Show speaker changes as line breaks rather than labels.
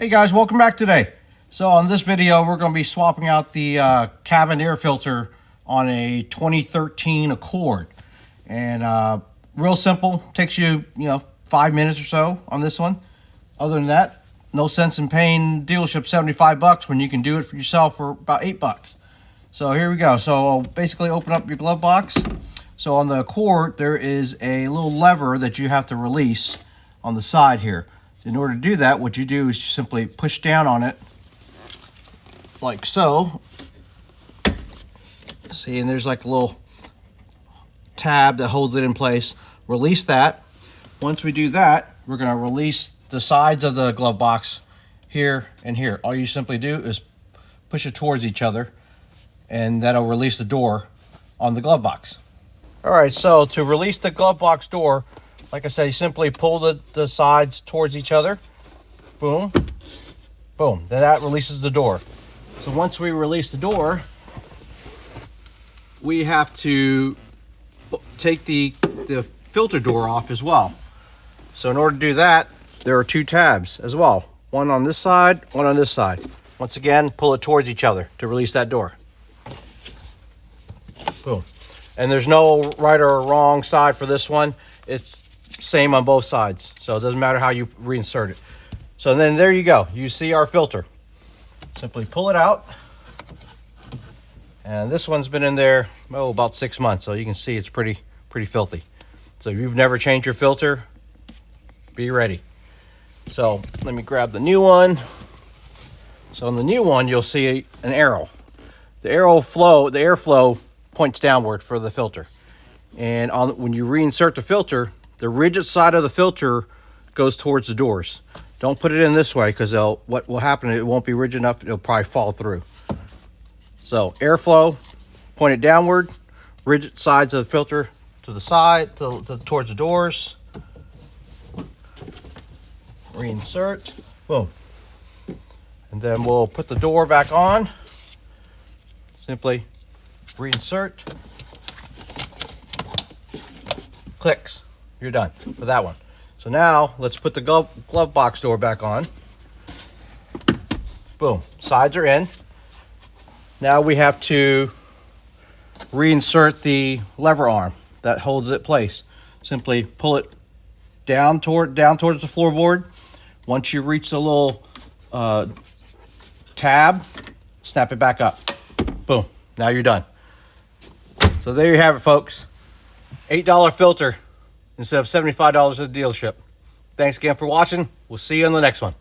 Hey guys, welcome back today. So on this video, we're going to be swapping out the cabin air filter on a 2013 Accord. And real simple, takes you, 5 minutes or so on this one. Other than that, no sense in paying dealership $75 when you can do it for yourself for about $8. So here we go. So basically open up your glove box. So on the Accord, there is a little lever that you have to release on the side here. In order to do that, what you do is you simply push down on it like so. See, and there's like a little tab that holds it in place. Release that. Once we do that, we're going to release the sides of the glove box here and here. All you simply do is push it towards each other, and that'll release the door on the glove box. All right, so to release the glove box door, like I said, you simply pull the sides towards each other. Boom. Boom. Then that releases the door. So once we release the door, we have to take the filter door off as well. So in order to do that, there are two tabs as well. One on this side, one on this side. Once again, pull it towards each other to release that door. Boom. And there's no right or wrong side for this one. It's same on both sides, so it doesn't matter how you reinsert it. So then there you go, you see our filter. Simply pull it out, and this one's been in there about 6 months, so you can see it's pretty filthy. So if you've never changed your filter, be ready. So let me grab the new one. So on the new one, you'll see an arrow. The airflow points downward for the filter, and when you reinsert the filter, the rigid side of the filter goes towards the doors. Don't put it in this way, because what will happen, it won't be rigid enough, it'll probably fall through. So airflow, point it downward, rigid sides of the filter to the side, towards the doors. Reinsert, boom. And then we'll put the door back on. Simply reinsert. Clicks. You're done for that one. So now let's put the glove box door back on. Boom. Sides are in. Now we have to reinsert the lever arm that holds it in place. Simply pull it down towards the floorboard. Once you reach the little tab, snap it back up. Boom. Now you're done. So there you have it, folks. $8 filter instead of $75 at the dealership. Thanks again for watching. We'll see you on the next one.